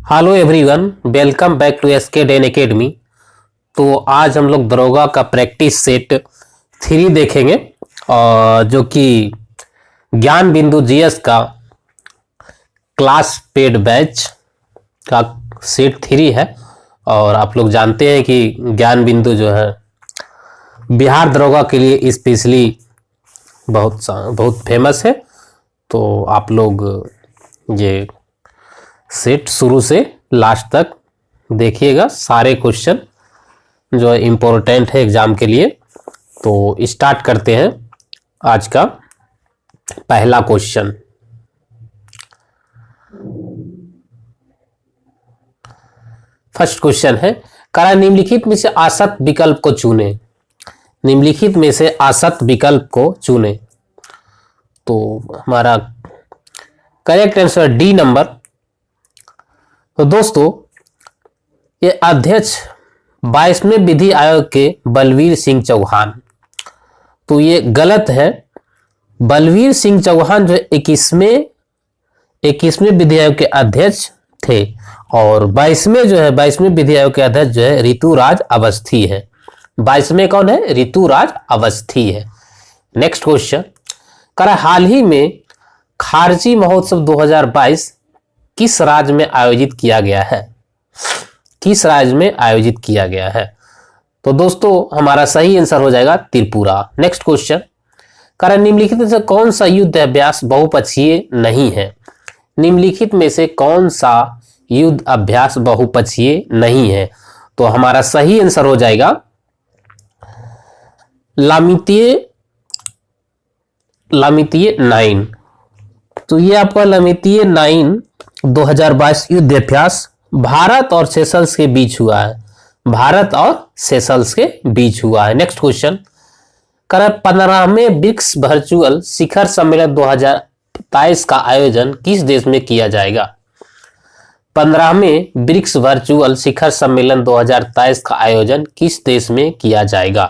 Hello everyone, welcome back to SK den academy. तो आज हम लोग दरोगा का प्रैक्टिस सेट 3 देखेंगे और जो कि ज्ञान बिंदु जीएस का क्लास पेड बैच का सेट 3 है। और आप लोग जानते हैं कि ज्ञान बिंदु जो है बिहार दरोगा के लिए स्पेशली बहुत फेमस है। तो आप लोग ये सेट शुरू से लास्ट तक देखिएगा, सारे क्वेश्चन जो है इम्पोर्टेंट है एग्जाम के लिए। तो स्टार्ट करते हैं आज का पहला क्वेश्चन। फर्स्ट क्वेश्चन है, करा निम्नलिखित में से आसक्त विकल्प को चुने। निम्नलिखित में से आसक्त विकल्प को चुने। तो हमारा करेक्ट आंसर डी नंबर। तो दोस्तों, ये अध्यक्ष 22वें विधि आयोग के बलवीर सिंह चौहान, तो ये गलत है। बलवीर सिंह चौहान जो 21वें विधि आयोग के अध्यक्ष थे और 22वें विधि आयोग के अध्यक्ष जो है ऋतुराज अवस्थी है। 22वें कौन है? ऋतुराज अवस्थी है। नेक्स्ट क्वेश्चन, करा हाल ही में खारजी महोत्सव 2022 किस राज्य में आयोजित किया गया है? किस राज्य में आयोजित किया गया है? तो दोस्तों, हमारा सही आंसर हो जाएगा त्रिपुरा। नेक्स्ट क्वेश्चन, कारण निम्नलिखित में से कौन सा युद्ध अभ्यास बहुपक्षीय नहीं है? निम्नलिखित में से कौन सा युद्ध अभ्यास बहुपक्षीय नहीं है? तो हमारा सही आंसर हो जाएगा लामितीय 9। तो ये आपका लामितीय 9 2022 युद्ध अभ्यास भारत और सेशल्स के बीच हुआ है। भारत और सेशल्स के बीच हुआ है। नेक्स्ट क्वेश्चन, कर 15वें ब्रिक्स वर्चुअल शिखर सम्मेलन 2023 का आयोजन किस देश में किया जाएगा? 15वें ब्रिक्स वर्चुअल शिखर सम्मेलन 2023 का आयोजन किस देश में किया जाएगा?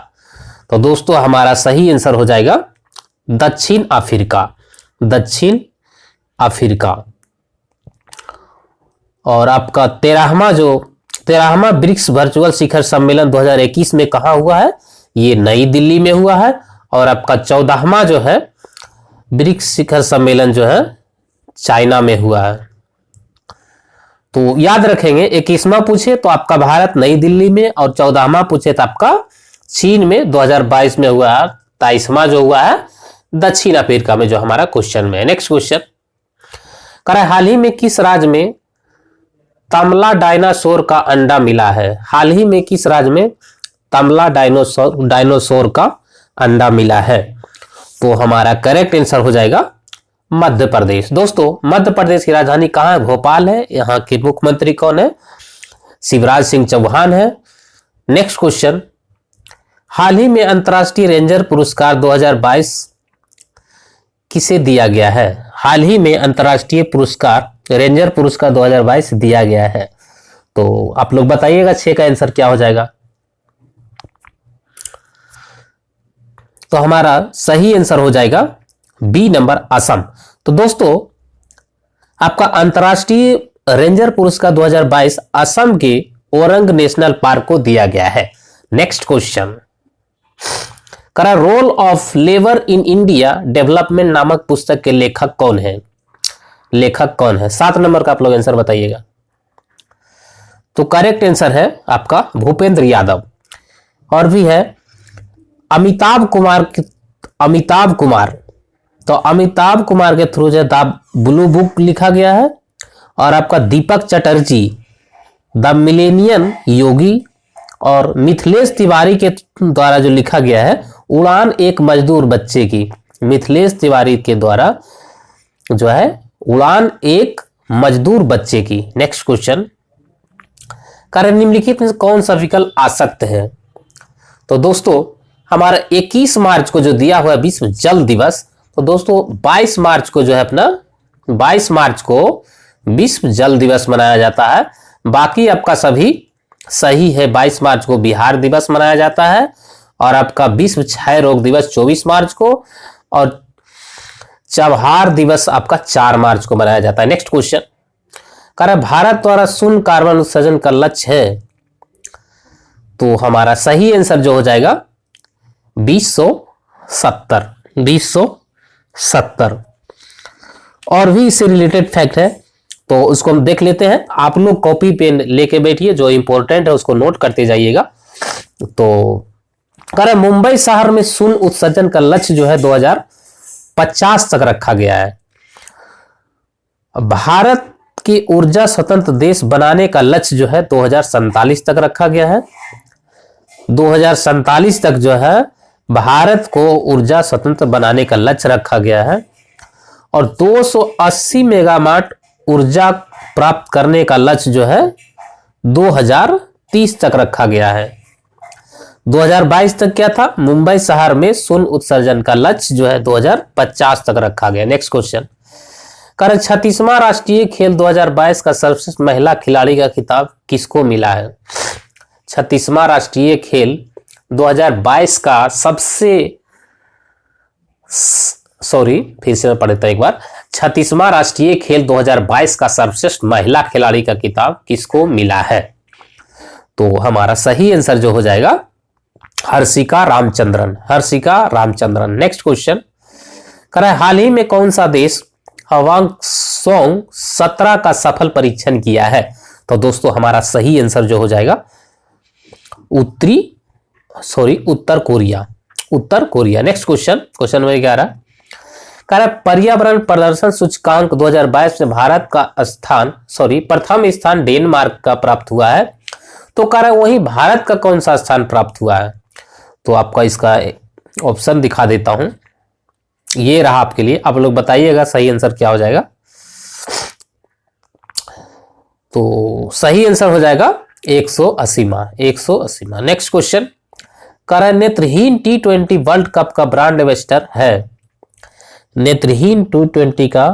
तो दोस्तों, हमारा सही आंसर हो जाएगा दक्षिण अफ्रीका। दक्षिण अफ्रीका। और आपका 13वां ब्रिक्स वर्चुअल शिखर सम्मेलन 2021 में कहां हुआ है? ये नई दिल्ली में हुआ है। और आपका 14वां जो है ब्रिक्स शिखर सम्मेलन जो है चाइना में हुआ है। तो याद रखेंगे, 21वां पूछे तो आपका भारत नई दिल्ली में, और 14वां पूछे तो आपका चीन में 2022 में हुआ है। 23वां जो हुआ है दक्षिण अफ्रीका में, जो हमारा क्वेश्चन में है। नेक्स्ट क्वेश्चन, करा हाल ही में किस राज्य में तमला डायनासोर का अंडा मिला है? हाल ही में किस राज्य में तमला डायनासोर का अंडा मिला है? तो हमारा करेक्ट आंसर हो जाएगा मध्य प्रदेश। दोस्तों, मध्य प्रदेश की राजधानी कहां है? भोपाल है। यहां के मुख्यमंत्री कौन है? शिवराज सिंह चौहान है। नेक्स्ट क्वेश्चन, हाल ही में अंतर्राष्ट्रीय रेंजर पुरस्कार 2022 किसे दिया गया है? हाल ही में अंतर्राष्ट्रीय पुरस्कार रेंजर पुरस्कार 2022 दिया गया है। तो आप लोग बताइएगा 6 का आंसर क्या हो जाएगा? तो हमारा सही आंसर हो जाएगा बी नंबर, असम। तो दोस्तों, आपका अंतर्राष्ट्रीय रेंजर पुरस्कार 2022 असम के ओरंग नेशनल पार्क को दिया गया है। नेक्स्ट क्वेश्चन, करा role of labour in India development नामक पुस्तक के लेखक कौन है? लेखक कौन है? 7 नंबर का आप लोग आंसर बताइएगा। तो करेक्ट आंसर है आपका भूपेंद्र यादव। और भी है अमिताभ कुमार। तो अमिताभ कुमार के थ्रू जो द ब्लू बुक लिखा गया है। और आपका दीपक चटर्जी द मिलेनियम योगी, और मिथिलेश तिवारी के द्वारा जो लिखा गया है उड़ान एक मजदूर बच्चे की। मिथिलेश तिवारी के द्वारा जो है उड़ान एक मजदूर बच्चे की। नेक्स्ट क्वेश्चन, कारण निम्नलिखित में कौन सा विकल्प आसक्त है? तो दोस्तों, हमारा 21 मार्च को जो दिया हुआ विश्व जल दिवस, तो दोस्तों 22 मार्च को जो है अपना 22 मार्च को विश्व जल दिवस मनाया जाता है। बाकी आपका सभी सही है। 22 मार्च को बिहार दिवस मनाया जाता है। और आपका विश्व क्षय रोग दिवस 24 मार्च को, और चबहार दिवस आपका 4 मार्च को मनाया जाता है। नेक्स्ट क्वेश्चन, कह रहा है भारत द्वारा शून्य कार्बन उत्सर्जन का लक्ष्य है, तो हमारा सही आंसर जो हो जाएगा 2070। 2070। और भी इससे रिलेटेड फैक्ट है, तो उसको हम देख लेते हैं। आप लोग कॉपी पेन लेके बैठिए, जो इंपॉर्टेंट है उसको नोट करते जाइएगा। तो कह रहे मुंबई शहर में शून्य उत्सर्जन का लक्ष्य जो है 2050 तक रखा गया है। भारत की ऊर्जा स्वतंत्र देश बनाने का लक्ष्य जो है 2047 तक रखा गया है। 2047 तक जो है भारत को ऊर्जा स्वतंत्र बनाने का लक्ष्य रखा गया है। और 280 मेगावाट ऊर्जा प्राप्त करने का लक्ष्य जो है 2030 तक रखा गया है। 2022 तक क्या था, मुंबई शहर में शून्य उत्सर्जन का लक्ष्य जो है 2050 तक रखा गया। नेक्स्ट क्वेश्चन, कारण 36वां राष्ट्रीय खेल 2022 का सर्वश्रेष्ठ महिला खिलाड़ी का खिताब किसको मिला है? 36वां राष्ट्रीय खेल 2022 का फिर से मैं पढ़ता एक बार। 36वां राष्ट्रीय खेल 2022 का सर्वश्रेष्ठ महिला खिलाड़ी का खिताब किसको मिला है? तो हमारा सही आंसर जो हो जाएगा हर्षिका रामचंद्रन। हर्षिका रामचंद्रन। नेक्स्ट क्वेश्चन, कह रहा है हाल ही में कौन सा देश हवांगसोंग 17 का सफल परीक्षण किया है? तो दोस्तों हमारा सही आंसर जो हो जाएगा उत्तर कोरिया। उत्तर Korea. Next question, question number 11, कह रहा है पर्यावरण प्रदर्शन सूचकांक 2022 में भारत का प्रथम स्थान डेनमार्क का प्राप्त हुआ है। तो कह रहा है वही भारत का कौन सा स्थान प्राप्त हुआ है? तो आपका इसका ऑप्शन दिखा देता हूं, ये रहा आपके लिए। आप लोग बताइएगा सही आंसर क्या हो जाएगा। तो सही आंसर हो जाएगा 180वां। नेक्स्ट क्वेश्चन, कह रहा है नेत्रहीन T20 वर्ल्ड कप का ब्रांड एम्बेसडर है। नेत्रहीन T20 का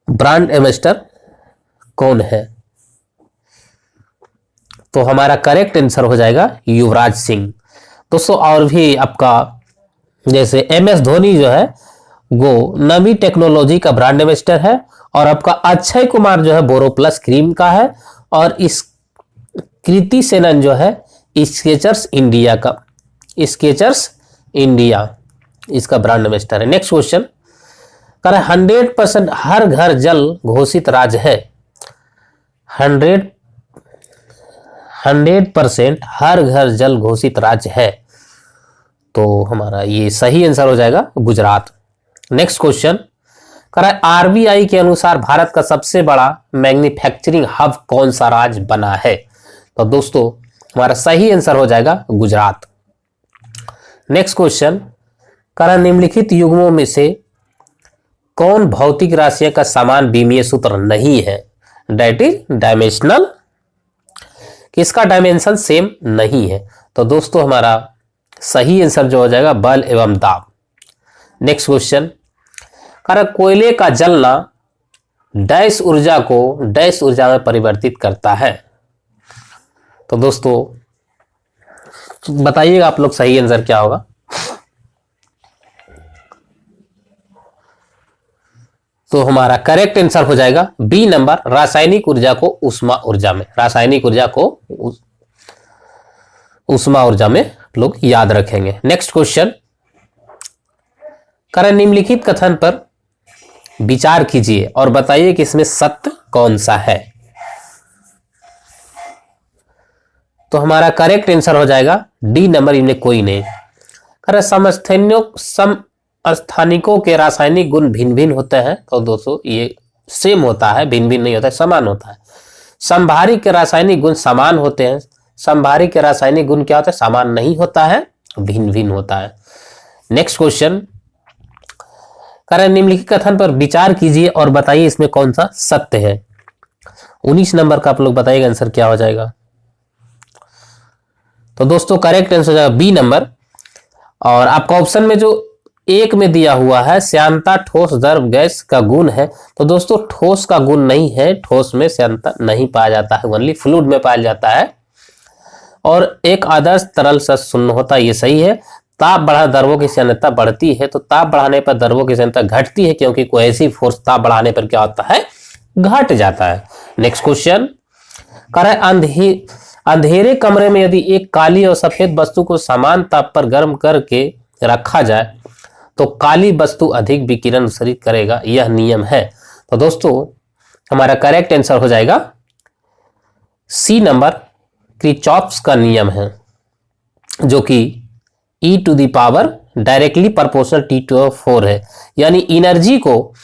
ब्रांड एम्बेसडर कौन है? तो हमारा करेक्ट आंसर हो जाएगा युवराज सिंह। दोस्तों और भी आपका जैसे MS धोनी जो है वो नवी टेक्नोलॉजी का ब्रांड एम्बेसडर है, और आपका अक्षय कुमार जो है बोरोप्लस क्रीम का है, और इस कृति सेनन जो है स्केचर्स इंडिया इसका ब्रांड एम्बेसडर है। नेक्स्ट क्वेश्चन, कह रहा है 100% हर घर जल घोषित राज्य है। 100% हर घर जल घोषित राज्य है, तो हमारा ये सही आंसर हो जाएगा गुजरात। नेक्स्ट क्वेश्चन, कह रहा है RBI के अनुसार भारत का सबसे बड़ा मैन्युफैक्चरिंग हब कौन सा राज्य बना है? तो दोस्तों हमारा सही आंसर हो जाएगा गुजरात। नेक्स्ट क्वेश्चन, कह रहा है निम्नलिखित युग्मों में से कौन भौतिक राशियों का समान विमीय सूत्र नहीं है? दैट इज डायमेंशनल, किसका डायमेंशन सेम नहीं है? तो दोस्तों हमारा सही आंसर जो हो जाएगा बल एवं दाब। नेक्स्ट क्वेश्चन, कह रहा कोयले का जलना डैश ऊर्जा को डैश ऊर्जा में परिवर्तित करता है। तो दोस्तों बताइएगा आप लोग सही आंसर क्या होगा। तो हमारा करेक्ट आंसर हो जाएगा बी नंबर, रासायनिक ऊर्जा को ऊष्मा ऊर्जा में। रासायनिक ऊर्जा को ऊष्मा ऊर्जा में लोग याद रखेंगे। नेक्स्ट क्वेश्चन, करें निम्नलिखित कथन पर विचार कीजिए और बताइए कि इसमें सत्य कौन सा है। तो हमारा करेक्ट आंसर हो जाएगा डी नंबर, इनमें कोई नहीं। करें समस्थानिकों के रासायनिक गुण भिन्न भिन्न होते हैं। तो दोस्तों ये सेम होता है, भिन्न भिन्न नहीं होता है, समान होता है। समभारी के रासायनिक गुण समान होते हैं, समभारी के रासायनिक गुण क्या होता है? समान नहीं होता है, भिन्न भिन्न होता है। नेक्स्ट क्वेश्चन, करें निम्नलिखित कथन पर विचार कीजिए और बताइए इसमें कौन सा सत्य है। 19 नंबर का आप लोग बताइएगा आंसर क्या हो जाएगा। तो दोस्तों करेक्ट आंसर हो जाएगा बी नंबर। और आपका ऑप्शन में जो एक में दिया हुआ है श्यानता ठोस द्रव गैस का गुण है, तो दोस्तों ठोस का गुण नहीं है, ठोस में श्यानता नहीं पाया जाता है, ओनली फ्लूइड में पाया जाता है। और एक आदर्श तरल से शून्य होता है, ये सही है। ताप बढ़ा द्रवों की श्यानता बढ़ती है, तो ताप बढ़ाने पर द्रवों की श्यानता घटती है, क्योंकि कोहेसिव फोर्स ताप बढ़ाने पर क्या होता है? घट जाता है। नेक्स्ट क्वेश्चन कह रहा है अंधेरे कमरे में यदि एक काली और सफेद वस्तु को समान ताप पर गर्म करके रखा जाए तो काली वस्तु अधिक विकिरण उत्सर्जित करेगा, यह नियम है। तो दोस्तों हमारा करेक्ट आंसर हो जाएगा सी नंबर, किरचॉफ्स का नियम है, जो कि e to the power directly proportional t to 4 है। यानी एनर्जी को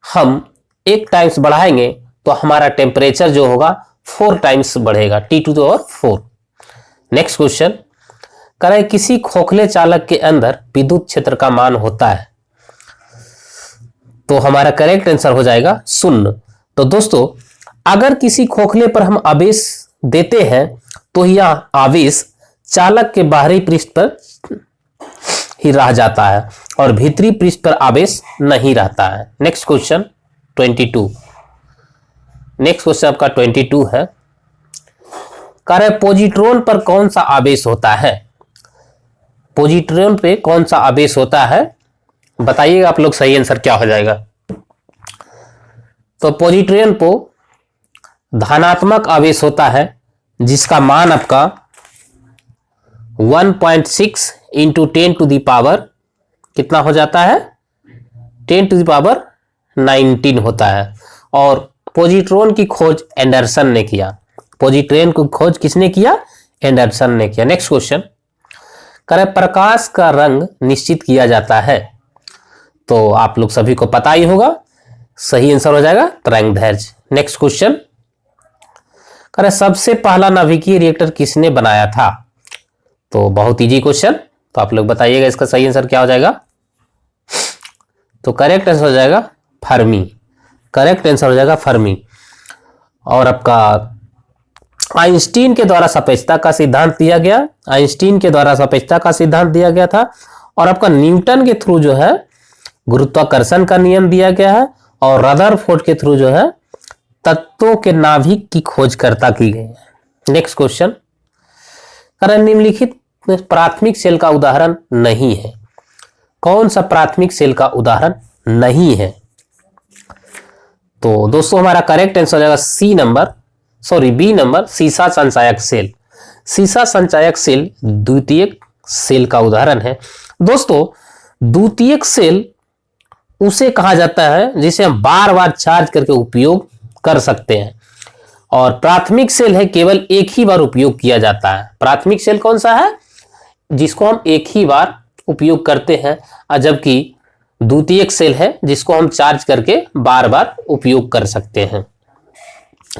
हम 1 टाइम्स बढ़ाएंगे तो हमारा टेम्परेचर जो होगा 4 टाइम्स बढ़ेगा, t to the 4। Next question कह रहा है किसी खोखले चालक के अंदर विद्युत क्षेत्र का मान होता है, तो हमारा करेक्ट आंसर हो जाएगा 0। तो दोस्तों अगर किसी खोखले पर हम आवेश देते हैं तो यह आवेश चालक के बाहरी पृष्ठ पर ही रह जाता है और भीतरी पृष्ठ पर आवेश नहीं रहता है। Next question 22। नेक्स्ट क्वेश्चन आपका 22 है, कह रहे पॉजिट्रॉन पर कौन सा आवेश होता है? पॉजिट्रॉन पे कौन सा आवेश होता है बताइएगा आप लोग, सही आंसर क्या हो जाएगा। तो पॉजिट्रॉन को धनात्मक आवेश होता है जिसका मान आपका 1.6 इंटू 10 टू द पावर कितना हो जाता है, 10 टू द पावर 19 होता है। और पॉजिट्रॉन की खोज एंडरसन ने किया। पॉजिट्रॉन की खोज किसने किया? एंडरसन ने किया। नेक्स्ट क्वेश्चन कह रहे प्रकाश का रंग निश्चित किया जाता है, तो आप लोग सभी को पता ही होगा, सही आंसर हो जाएगा तरंगदैर्घ्य। नेक्स्ट क्वेश्चन कह रहे सबसे पहला नाभिकीय रिएक्टर किसने बनाया था? तो बहुत इजी क्वेश्चन, तो आप लोग बताइएगा इसका सही आंसर क्या हो जाएगा। तो करेक्ट आंसर हो जाएगा फर्मी। करेक्ट आंसर हो जाएगा फर्मी। और आपका आइंस्टीन के द्वारा सापेक्षता का सिद्धांत दिया गया, आइंस्टीन के द्वारा सापेक्षता का सिद्धांत दिया गया था। और आपका न्यूटन के थ्रू जो है गुरुत्वाकर्षण का नियम दिया गया है। और रदरफोर्ड के थ्रू जो है तत्वों के नाभिक की खोजकर्ता की गई है। नेक्स्ट क्वेश्चन कारण निम्नलिखित प्राथमिक सेल का उदाहरण नहीं है। कौन सा प्राथमिक सेल का उदाहरण नहीं है? तो दोस्तों हमारा करेक्ट आंसर हो जाएगा बी नंबर सीसा संचायक सेल। सीसा संचायक सेल द्वितीयक सेल का उदाहरण है। दोस्तों द्वितीयक सेल उसे कहा जाता है जिसे हम बार बार चार्ज करके उपयोग कर सकते हैं, और प्राथमिक सेल है केवल एक ही बार उपयोग किया जाता है। प्राथमिक सेल कौन सा है? जिसको हम एक ही बार उपयोग करते हैं, जबकि द्वितीयक सेल है जिसको हम चार्ज करके बार बार उपयोग कर सकते हैं।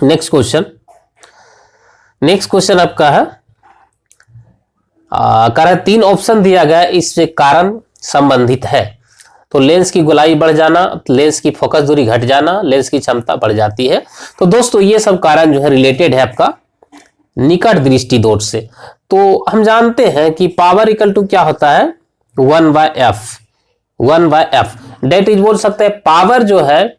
नेक्स्ट क्वेश्चन आपका है कारण 3 ऑप्शन दिया गया, इससे कारण संबंधित है। तो लेंस की गोलाई बढ़ जाना, लेंस की फोकस दूरी घट जाना, लेंस की क्षमता बढ़ जाती है। तो दोस्तों ये सब कारण जो है रिलेटेड है आपका निकट दृष्टि दोष से। तो हम जानते हैं कि पावर इक्वल टू क्या होता है 1/f। डेट इज बोल सकते हैं पावर जो है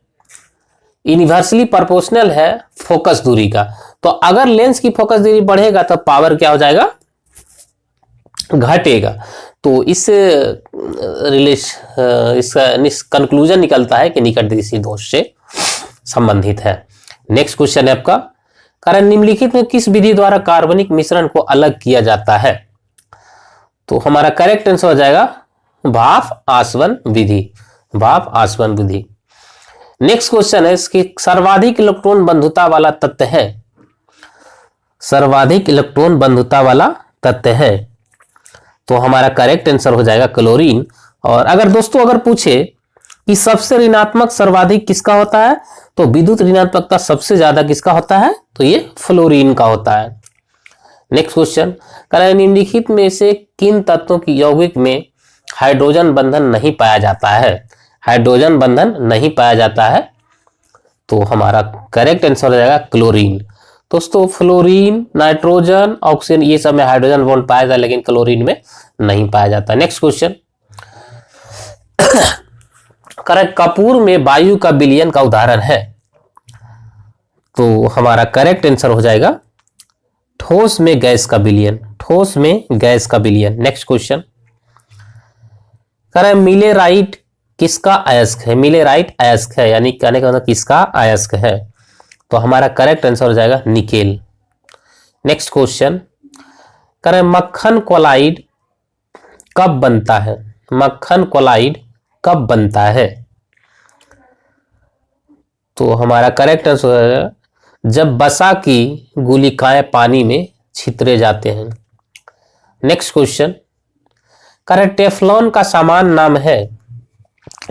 इनवर्सली प्रोपोर्शनल है फोकस दूरी का। तो अगर लेंस की फोकस दूरी बढ़ेगा तो पावर क्या हो जाएगा? घटेगा। तो इससे इसका कंक्लूजन निकलता है कि निकट दृष्टि दोष से संबंधित है। नेक्स्ट क्वेश्चन है आपका कारण निम्नलिखित में किस विधि द्वारा कार्बनिक मिश्रण को अलग किया जाता है? तो हमारा करेक्ट आंसर हो जाएगा भाप आसवन विधि। भाप आसवन विधि। नेक्स्ट क्वेश्चन है इसकी सर्वाधिक इलेक्ट्रॉन बंधुता वाला तत्व है। सर्वाधिक इलेक्ट्रॉन बंधुता वाला तत्व है, तो हमारा करेक्ट आंसर हो जाएगा क्लोरीन। और अगर दोस्तों अगर पूछे कि सबसे ऋणात्मक सर्वाधिक किसका होता है, तो विद्युत ऋणात्मकता सबसे ज्यादा किसका होता है? तो ये फ्लोरीन का होता है। नेक्स्ट क्वेश्चन कारण निम्नलिखित में से किन तत्वों की यौगिक में हाइड्रोजन बंधन नहीं पाया जाता है? हाइड्रोजन बंधन नहीं पाया जाता है, तो हमारा करेक्ट आंसर हो जाएगा क्लोरीन। दोस्तों फ्लोरीन, नाइट्रोजन, ऑक्सीजन ये सब में हाइड्रोजन बॉन्ड पाया जाता है, लेकिन क्लोरीन में नहीं पाया जाता। नेक्स्ट क्वेश्चन कपूर में वायु का विलयन का उदाहरण है, तो हमारा करेक्ट आंसर हो जाएगा ठोस में गैस का विलयन। ठोस में गैस का विलयन। नेक्स्ट क्वेश्चन मिलेराइट किसका अयस्क है? मिलेराइट अयस्क है, यानी कहने का मतलब किसका अयस्क है? तो हमारा करेक्ट आंसर हो जाएगा निकेल। नेक्स्ट क्वेश्चन करें, मक्खन कोलाइड कब बनता है? मक्खन कोलाइड कब बनता है? तो हमारा करेक्ट आंसर है जब वसा की गुलिकाएं पानी में छितरे जाते हैं। नेक्स्ट क्वेश्चन करें, टेफ्लॉन का सामान्य नाम है?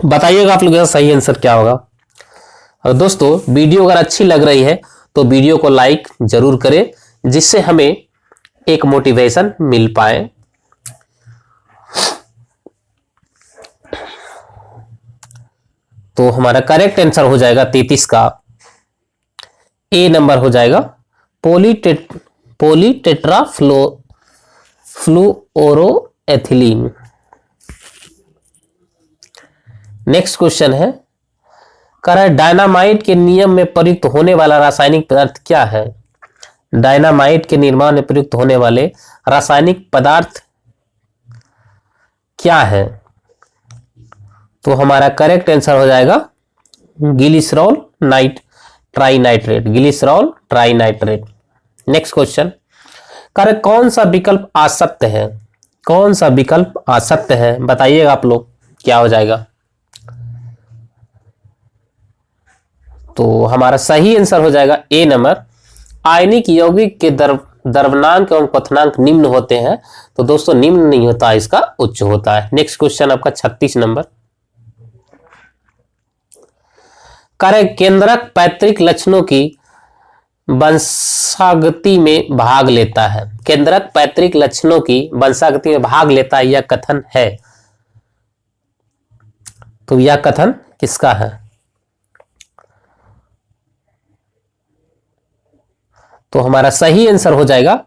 बताइएगा आप लोग सही आंसर क्या होगा। और दोस्तों वीडियो अगर अच्छी लग रही है तो वीडियो को लाइक जरूर करें, जिससे हमें एक मोटिवेशन मिल पाए। तो हमारा करेक्ट आंसर हो जाएगा 33 का ए नंबर हो जाएगा फ्लोरोएथिलीन। नेक्स्ट क्वेश्चन है, डायनामाइट के नियम में प्रयुक्त होने वाला रासायनिक पदार्थ क्या है? डायनामाइट के निर्माण में प्रयुक्त होने वाले रासायनिक पदार्थ क्या है? तो हमारा करेक्ट आंसर हो जाएगा glycerol trinitrate, glycerol trinitrate. Next question, कौन सा विकल्प असत्य है? कौन सा विकल्प असत्य है? बताइएगा आप लोग क्या हो जाएगा। तो हमारा सही आंसर हो जाएगा ए नंबर, आयनिक यौगिक के द्रव्यनांक एवं क्वथनांक निम्न होते हैं। तो दोस्तों निम्न नहीं होता, इसका उच्च होता है। नेक्स्ट क्वेश्चन आपका 36 नंबर, केंद्रक पैतृक लक्षणों की वंशागति में भाग लेता है? केंद्रक पैतृक लक्षणों की वंशागति में भाग लेता है, यह कथन है। तो यह कथन किसका है? तो हमारा सही आंसर हो जाएगा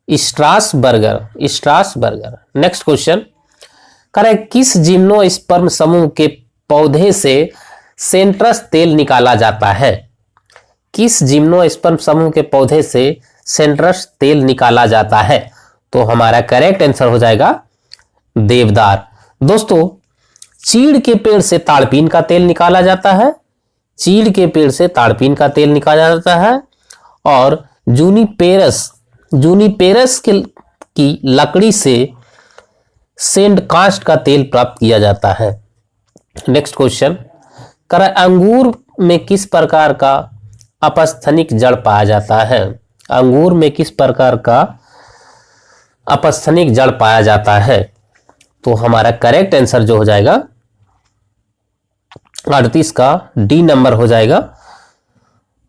स्ट्रासबर्गर। नेक्स्ट क्वेश्चन, किस जिम्नोस्पर्म समूह के पौधे से सेंट्रस तेल निकाला जाता है? किस जिम्नोस्पर्म समूह के पौधे से सेंट्रस तेल निकाला जाता है? तो हमारा करेक्ट आंसर हो जाएगा देवदार। दोस्तों चीड़ के पेड़ से ताड़पीन का तेल निकाला जाता है, चीड़ के पेड़ से ताड़पीन का तेल निकाला जाता है, और जूनिपेरस की लकड़ी से सेंड कास्ट का तेल प्राप्त किया जाता है। नेक्स्ट क्वेश्चन, अंगूर में किस प्रकार का अपस्थनिक जड़ पाया जाता है? अंगूर में किस प्रकार का अपस्थनिक जड़ पाया जाता है? तो हमारा करेक्ट आंसर जो हो जाएगा 38 का डी नंबर हो जाएगा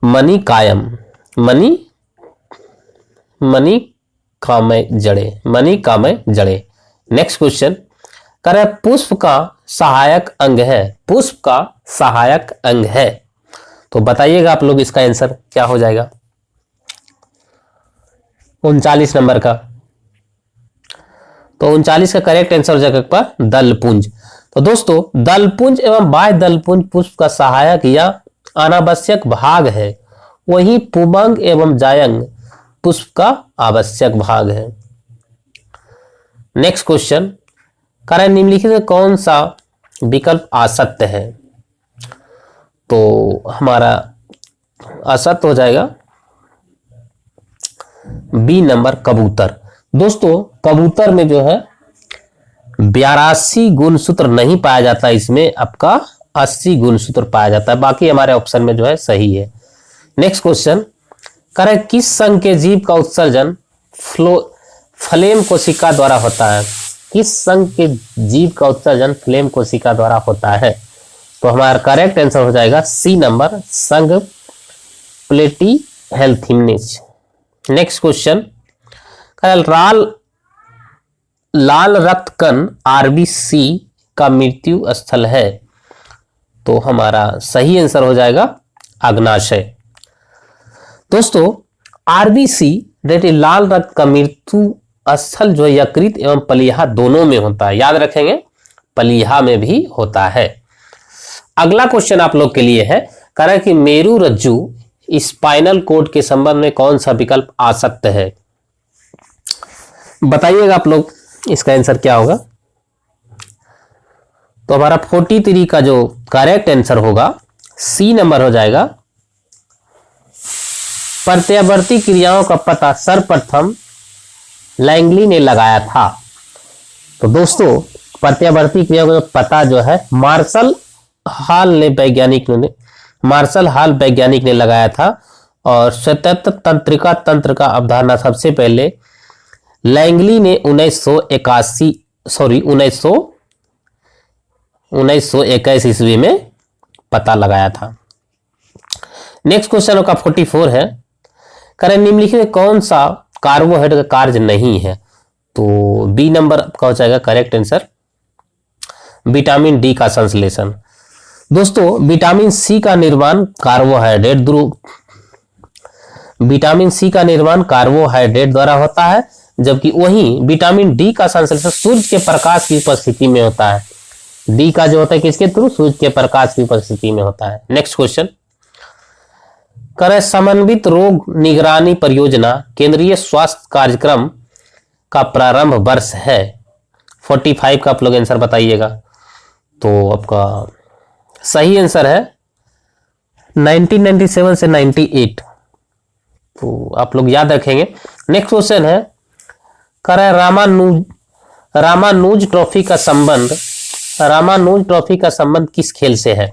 मणिकायम, मणिकामय जड़े। नेक्स्ट क्वेश्चन, पुष्प का सहायक अंग है? पुष्प का सहायक अंग है, तो बताइएगा आप लोग इसका आंसर क्या हो जाएगा। 39 नंबर का, तो 39 का करेक्ट आंसर हो जाएगा दलपुंज। तो दोस्तों दलपुंज एवं बाह्य दलपुंज पुष्प का सहायक या अनावश्यक भाग है, वही पुबंग एवं जायंग पुष्प का आवश्यक भाग है। नेक्स्ट क्वेश्चन, निम्नलिखित में कौन सा विकल्प असत्य है? तो हमारा असत्य हो जाएगा बी नंबर कबूतर। दोस्तों कबूतर में जो है 82 गुणसूत्र नहीं पाया जाता, इसमें आपका 80 गुणसूत्र पाया जाता है, बाकी हमारे ऑप्शन में जो है सही है। नेक्स्ट क्वेश्चन, किस संघ के जीव का उत्सर्जन फ्लेम कोशिका द्वारा होता है? किस संघ के जीव का उत्सर्जन फ्लेम कोशिका द्वारा होता है? तो हमारा करेक्ट आंसर हो जाएगा सी नंबर, संघ प्लेटिहेल्मिन्थ। नेक्स्ट क्वेश्चन, लाल रक्त कण आरबीसी का मृत्यु स्थल है? तो हमारा सही आंसर हो जाएगा अग्नाशय। दोस्तों आरबीसी लाल रक्त का मृत्यु स्थल जो यकृत एवं पलीहा दोनों में होता है, याद रखेंगे पलीहा में भी होता है। अगला क्वेश्चन आप लोग के लिए है, कि मेरु रज्जु स्पाइनल कोड के संबंध में कौन सा विकल्प असत्य है? बताइएगा आप लोग इसका आंसर क्या होगा। तो हमारा 43 का जो करेक्ट आंसर होगा सी नंबर हो जाएगा। प्रत्यावर्ती क्रियाओं का पता सर्वप्रथम लैंगली ने लगाया था। तो दोस्तों प्रत्यावर्ती क्रियाओं का पता जो है मार्शल हाल वैज्ञानिक ने लगाया था। और स्वतंत्र तंत्रिका तंत्र का अवधारणा सबसे पहले लैंगली ने 1921 ईस्वी में पता लगाया था। नेक्स्ट क्वेश्चन का 44 है, करें निम्नलिखित में कौन सा कार्बोहाइड्रेट का कार्य नहीं है। तो बी नंबर का हो जाएगा करेक्ट आंसर, विटामिन डी का संश्लेषण। दोस्तों विटामिन सी का निर्माण कार्बोहाइड्रेट द्वारा होता है, जबकि वहीं विटामिन डी का संश्लेषण सूर्य के प्रकाश की उपस्थिति में होता है। डी का जो होता है किसके थ्रू, सूर्य के प्रकाश की उपस्थिति में होता है। नेक्स्ट क्वेश्चन, करें समन्वित रोग निगरानी परियोजना केंद्रीय स्वास्थ्य कार्यक्रम का प्रारंभ वर्ष है। 45 का आप लोग आंसर बताइएगा। तो आपका सही आंसर है 1997 से 98। तो आप लोग याद रखेंगे। नेक्स्ट क्वेश्चन है, करें रामानुज ट्रॉफी का संबंध किस खेल से है।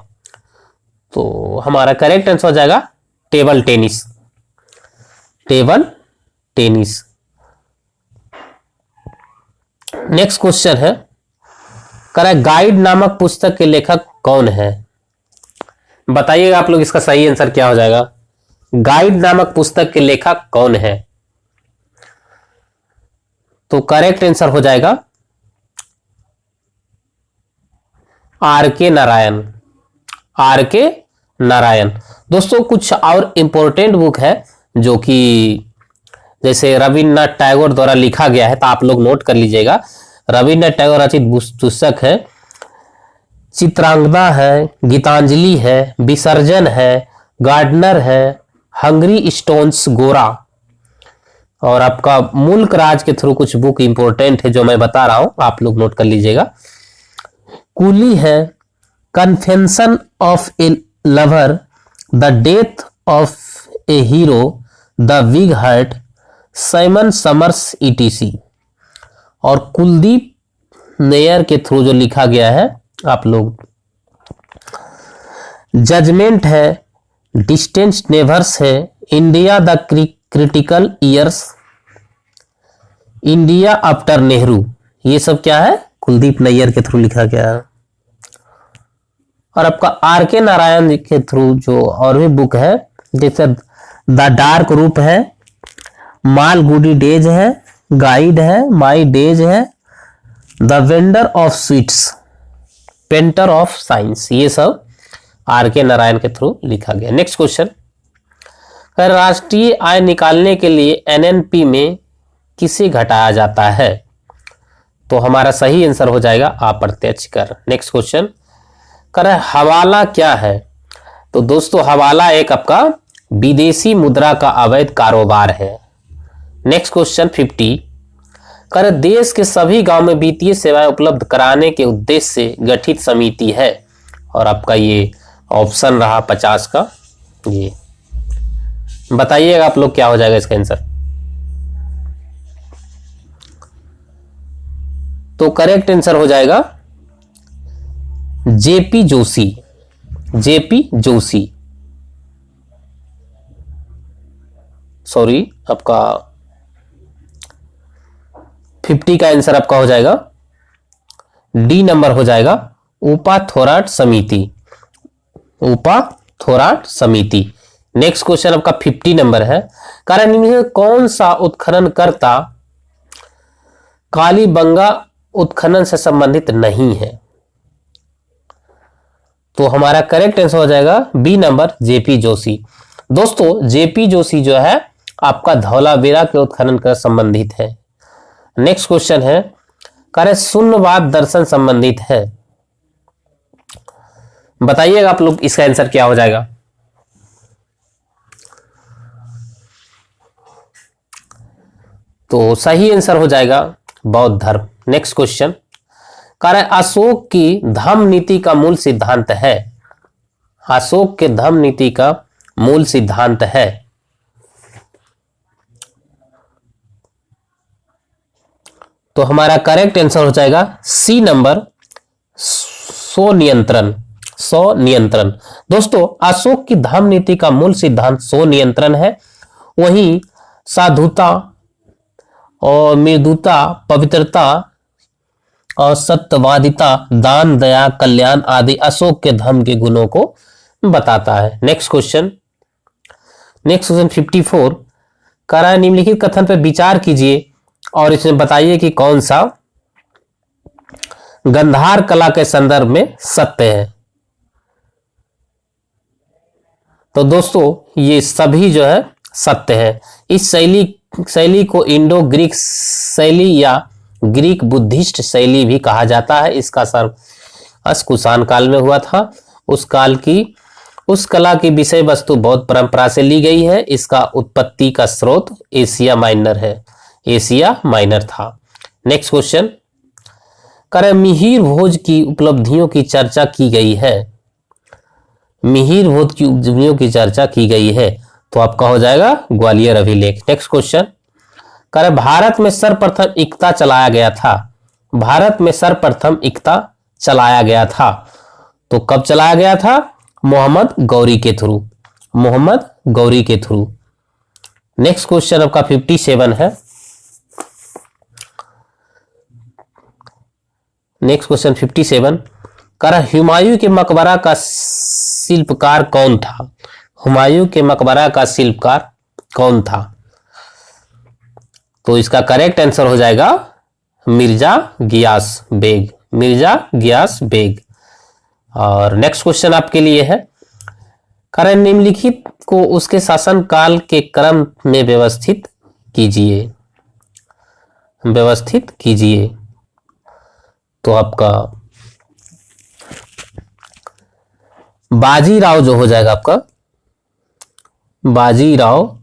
तो हमारा करेक्ट आंसर हो जाएगा टेबल टेनिस। नेक्स्ट क्वेश्चन है, करें गाइड नामक पुस्तक के लेखक कौन है। बताइएगा आप लोग इसका सही आंसर क्या हो जाएगा। गाइड नामक पुस्तक के लेखक कौन है। तो करेक्ट आंसर हो जाएगा आर के नारायण। दोस्तों कुछ और इंपॉर्टेंट बुक है जो कि जैसे रविन्द्रनाथ टैगोर द्वारा लिखा गया है, तो आप लोग नोट कर लीजिएगा। रविन्द्रनाथ टैगोर रचित पुस्तक है चित्रांगदा है, गीतांजलि है, विसर्जन है, गार्डनर है, हंगरी स्टोन्स गोरा, और आपका मुल्क राज के थ्रू कुछ बुक इंपॉर्टेंट है जो मैं बता रहा हूं, आप लोग नोट कर लीजिएगा। कूली है, confession of a lover, the death of a hero, the big heart, Simon Summers etc. और कुलदीप नैयर के थ्रू जो लिखा गया है आप लोग जजमेंट है, डिस्टेंस नेवर्स है, India the critical years, India after Nehru, ये सब क्या है कुलदीप नैयर के थ्रू लिखा गया है। और आपका आर के नारायण जी के थ्रू जो और भी बुक है जैसे द डार्क रूप है, मालगुडी डेज है, गाइड है, माई डेज है, the vendor of sweets, painter of science, ये सब आर के नारायण के थ्रू लिखा गया। नेक्स्ट क्वेश्चन, राष्ट्रीय आय निकालने के लिए एनएनपी में किसे घटाया जाता है। तो हमारा सही आंसर हो जाएगा अप्रत्यक्ष कर। नेक्स्ट क्वेश्चन, हवाला क्या है। तो दोस्तों हवाला एक आपका विदेशी मुद्रा का अवैध कारोबार है। नेक्स्ट क्वेश्चन 50, देश के सभी गांव में वित्तीय सेवाएं उपलब्ध कराने के उद्देश्य से गठित समिति है। और आपका ये ऑप्शन रहा 50 का। ये बताइएगा आप लोग क्या हो जाएगा इसका आंसर। तो करेक्ट आंसर हो जाएगा जेपी जोशी। सॉरी, आपका 50 का आंसर आपका हो जाएगा डी नंबर हो जाएगा उपाथोराट समिति। नेक्स्ट क्वेश्चन आपका 50 नंबर है, कारण इनमें कौन सा उत्खननकर्ता कालीबंगा उत्खनन से संबंधित नहीं है। तो हमारा करेक्ट आंसर हो जाएगा बी नंबर जेपी जोशी। दोस्तों जेपी जोशी जो है आपका धौलावीरा के उत्खनन कर संबंधित है। नेक्स्ट क्वेश्चन है, शून्यवाद दर्शन संबंधित है। बताइएगा आप लोग इसका आंसर क्या हो जाएगा। तो सही आंसर हो जाएगा बौद्ध धर्म। नेक्स्ट क्वेश्चन, कह अशोक की धम्म नीति का मूल सिद्धांत है। अशोक के धम्म नीति का मूल सिद्धांत है। तो हमारा करेक्ट आंसर हो जाएगा सी नंबर, स्वनियंत्रण। स्वनियंत्रण। दोस्तों अशोक की धम्म नीति का मूल सिद्धांत स्वनियंत्रण है। वहीं साधुता और मृदुता, पवित्रता और सत्यवादिता, दान, दया, कल्याण आदि अशोक के धम्म के गुणों को बताता है। नेक्स्ट क्वेश्चन 54 कह रहा है निम्नलिखित कथन पर विचार कीजिए और इसमें बताइए कि कौन सा गंधार कला के संदर्भ में सत्य है। तो दोस्तों ये सभी जो है सत्य है। इस शैली को इंडो ग्रीक शैली या ग्रीक बुद्धिस्ट शैली भी कहा जाता है। इसका सर्वनाश कुषाण काल में हुआ था। उस कला की विषय वस्तु बौद्ध परंपरा से ली गई है। इसका उत्पत्ति का स्रोत एशिया माइनर है, एशिया माइनर था। नेक्स्ट क्वेश्चन करें मिहिर भोज की उपलब्धियों की चर्चा की गई है। मिहिर भोज की उपलब्धियों की चर्चा की गई है तो आपका हो जाएगा ग्वालियर अभिलेख। नेक्स्ट क्वेश्चन करें भारत में सर्वप्रथम इक्ता चलाया गया था। भारत में सर्वप्रथम इक्ता चलाया गया था तो कब चलाया गया था? मोहम्मद गौरी के थ्रू। मोहम्मद गौरी के थ्रू। नेक्स्ट क्वेश्चन आपका 57 है। नेक्स्ट क्वेश्चन 57 कह हुमायूं के मकबरा का शिल्पकार कौन था? हुमायूं के मकबरा का शिल्पकार कौन था? तो इसका करेक्ट आंसर हो जाएगा मिर्जा गियास बेग। मिर्जा गियास बेग। और नेक्स्ट क्वेश्चन आपके लिए है करें निम्नलिखित को उसके शासनकाल के क्रम में व्यवस्थित कीजिए। व्यवस्थित कीजिए तो आपका बाजीराव जो हो जाएगा आपका बाजीराव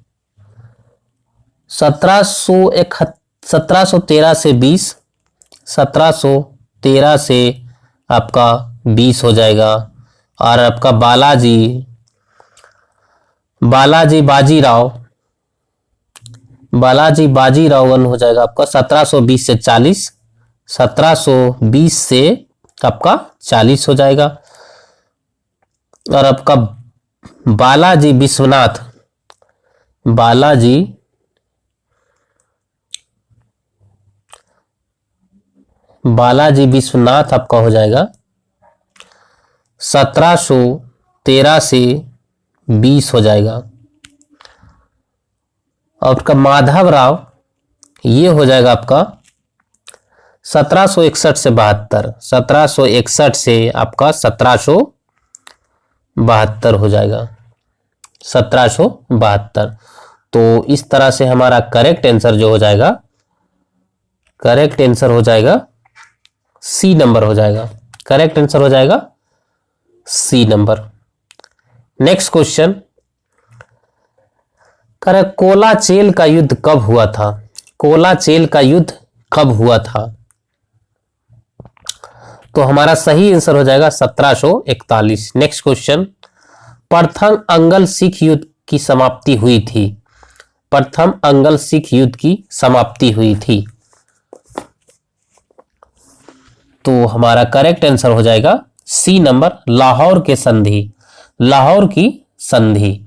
1713 से 20, 1713 से आपका 20 हो जाएगा। और आपका बालाजी बाजीराव वन हो जाएगा आपका 1720 से 40, 1720 से आपका 40 हो जाएगा। और आपका बालाजी विश्वनाथ आपका हो जाएगा 1713 से 20 हो जाएगा। और आपका माधव राव ये हो जाएगा आपका 1761 से 72, 1761 से आपका 1772 हो जाएगा, 1772। तो इस तरह से हमारा करेक्ट आंसर जो हो जाएगा, करेक्ट आंसर हो जाएगा सी नंबर हो जाएगा। करेक्ट आंसर हो जाएगा सी नंबर। नेक्स्ट क्वेश्चन करे कोलाचेल का युद्ध कब हुआ था? कोलाचेल का युद्ध कब हुआ था? तो हमारा सही आंसर हो जाएगा 1741। नेक्स्ट क्वेश्चन प्रथम अंगल सिख युद्ध की समाप्ति हुई थी। प्रथम अंगल सिख युद्ध की समाप्ति हुई थी। तो हमारा करेक्ट आंसर हो जाएगा सी नंबर, लाहौर के संधि। लाहौर की संधि।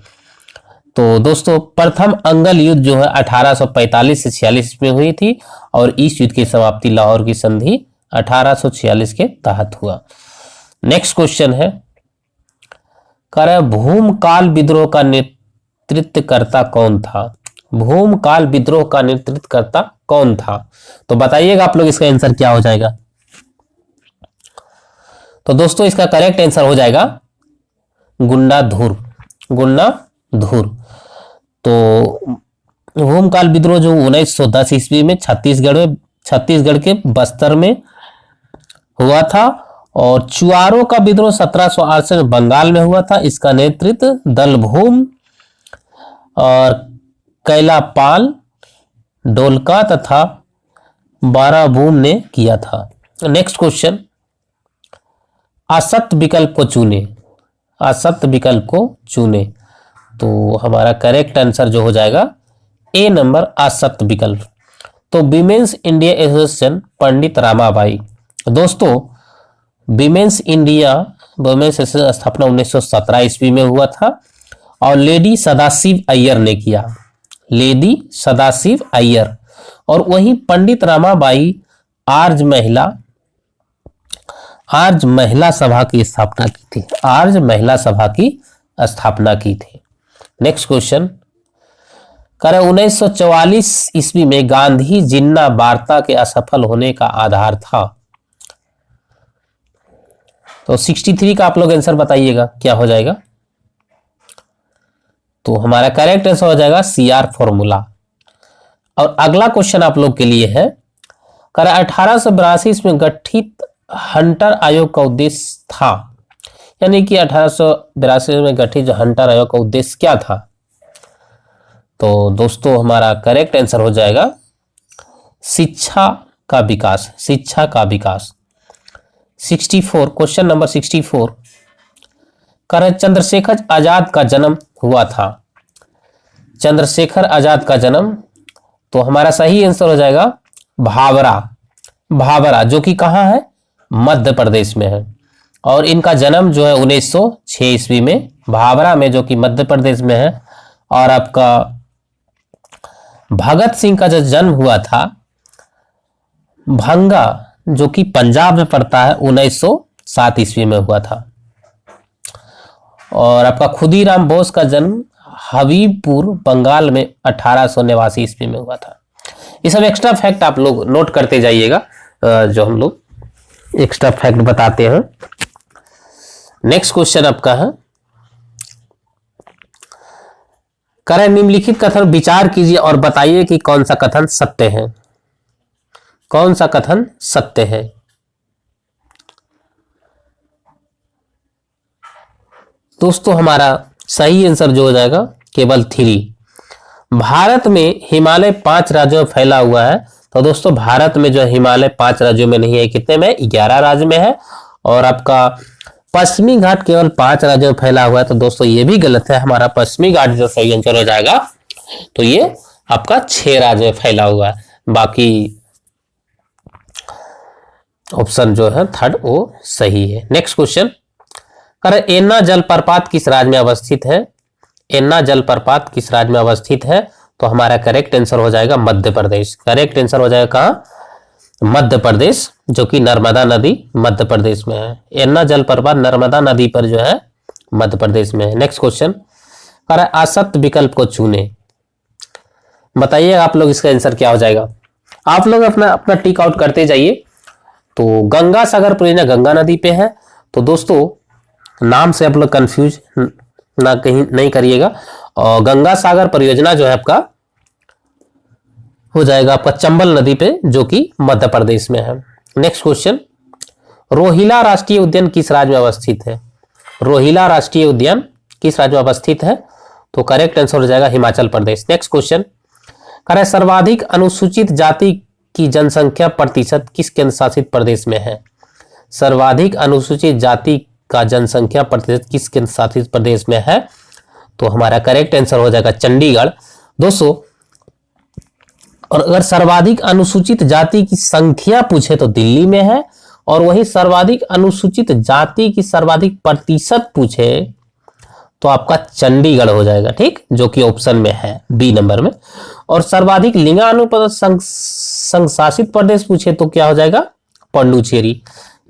तो दोस्तों प्रथम अंगल युद्ध जो है 1845 से 46 में हुई थी और इस युद्ध की समाप्ति लाहौर की संधि 1846 के तहत हुआ। नेक्स्ट क्वेश्चन है कह भूमकाल विद्रोह का नेतृत्वकर्ता कौन था? भूमकाल विद्रोह का नेतृत्वकर्ता कौन था? तो बताइएगा आप लोग इसका आंसर क्या हो जाएगा। तो दोस्तों इसका करेक्ट आंसर हो जाएगा गुंडाधुर। गुंडाधुर। तो भूमकाल विद्रोह जो 1910 ईस्वी में छत्तीसगढ़ के बस्तर में हुआ था और चुआरों का विद्रोह 1768 में बंगाल में हुआ था। इसका नेतृत्व दलभूम और कैलापाल डोलका तथा बाराबूम ने किया था। नेक्स्ट क्वेश्चन, असत विकल्प को चुने, असत विकल्प को चुने। तो हमारा करेक्ट आंसर जो हो जाएगा ए नंबर असत विकल्प। तो विमेंस इंडिया एसोसिएशन पंडित रामाबाई। दोस्तों विमेंस इंडिया वुमेन्स एसोसिएशन स्थापना 1917 ईस्वी में हुआ था और लेडी सदाशिव अय्यर ने किया, लेडी सदाशिव अय्यर। और वही पंडित रामाबाई आर्य महिला सभा की स्थापना की थी, आर्य महिला सभा की स्थापना की थी। नेक्स्ट क्वेश्चन, करें 1944 ईस्वी में गांधी जिन्ना वार्ता के असफल होने का आधार था। तो 63 का आप लोग आंसर बताइएगा क्या हो जाएगा। तो हमारा करेक्ट आंसर हो जाएगा CR फॉर्मूला। और अगला क्वेश्चन आप लोग के लिए है, करें 1882 में गठित हंटर आयोग का उद्देश्य था, यानी कि 1882 में गठित जो हंटर आयोग का उद्देश्य क्या था। तो दोस्तों हमारा करेक्ट आंसर हो जाएगा शिक्षा का विकास, शिक्षा का विकास। 64 क्वेश्चन नंबर 64, करें चंद्रशेखर आजाद का जन्म हुआ था, चंद्रशेखर आजाद का जन्म। तो हमारा सही आंसर हो जाएगा भावरा, भावरा जो कि कहाँ है, मध्य प्रदेश में है। और इनका जन्म जो है 1906 ईस्वी में भावरा में, जो कि मध्य प्रदेश में है। और आपका भगत सिंह का जो जन्म हुआ था भंगा, जो कि पंजाब में पड़ता है, 1907 ईस्वी में हुआ था। और आपका खुदीराम बोस का जन्म हबीबपुर बंगाल में 1889 ईस्वी में हुआ था। ये सब एक्स्ट्रा फैक्ट आप लोग नोट करते जाइएगा, जो हम लोग एक्स्ट्रा फैक्ट बताते हैं। नेक्स्ट क्वेश्चन आपका है, करें निम्नलिखित कथन विचार कीजिए और बताइए कि कौन सा कथन सत्य है, कौन सा कथन सत्य है। दोस्तों हमारा सही आंसर जो हो जाएगा केवल 3। भारत में हिमालय 5 राज्यों में फैला हुआ है। तो दोस्तों भारत में जो हिमालय 5 राज्यों में नहीं है, कितने में, 11 राज्य में है। और आपका पश्चिमी घाट केवल 5 राज्यों में फैला हुआ है। तो दोस्तों ये भी गलत है, हमारा पश्चिमी घाट जो सही आंसर हो जाएगा, तो ये आपका 6 राज्य में फैला हुआ है। बाकी ऑप्शन जो है थर्ड वो सही है। नेक्स्ट क्वेश्चन, करें एन्ना जलप्रपात किस राज्य में अवस्थित है, एन्ना जलप्रपात किस राज्य में अवस्थित है। तो हमारा करेक्ट आंसर हो जाएगा मध्य प्रदेश, करेक्ट आंसर हो जाएगा कहाँ, मध्य प्रदेश, जो कि नर्मदा नदी मध्य प्रदेश में है। एन्ना जलप्रपात नर्मदा नदी पर जो है मध्य प्रदेश में है। नेक्स्ट क्वेश्चन, करें असत विकल्प को चुने, बताइए आप लोग इसका आंसर क्या हो जाएगा। आप लोग अपना अपना टिक आउट करते जाइए। तो गंगा सागर परियोजना गंगा नदी पे है। तो दोस्तों नाम से आप लोग कंफ्यूज ना कहीं नहीं करिएगा। और गंगा सागर परियोजना जो है आपका हो जाएगा आपका चंबल नदी पे, जो कि मध्य प्रदेश में है। नेक्स्ट क्वेश्चन, रोहिला राष्ट्रीय उद्यान किस राज्य में अवस्थित है, रोहिला राष्ट्रीय उद्यान किस राज्य में अवस्थित है। तो करेक्ट आंसर हो जाएगा हिमाचल प्रदेश। नेक्स्ट क्वेश्चन, करें सर्वाधिक अनुसूचित जाति की जनसंख्या प्रतिशत किस केंद्र शासित प्रदेश में है, सर्वाधिक अनुसूचित जाति का जनसंख्या प्रतिशत किस केंद्र शासित प्रदेश में है। तो हमारा करेक्ट आंसर हो जाएगा चंडीगढ़। दोस्तों और अगर सर्वाधिक अनुसूचित जाति की संख्या पूछे तो दिल्ली में है, और वही सर्वाधिक अनुसूचित जाति की सर्वाधिक प्रतिशत पूछे तो आपका चंडीगढ़ हो जाएगा, ठीक, जो कि ऑप्शन में है बी नंबर में। और सर्वाधिक लिंगानुपात संशासित प्रदेश पूछे तो क्या हो जाएगा, पांडुचेरी।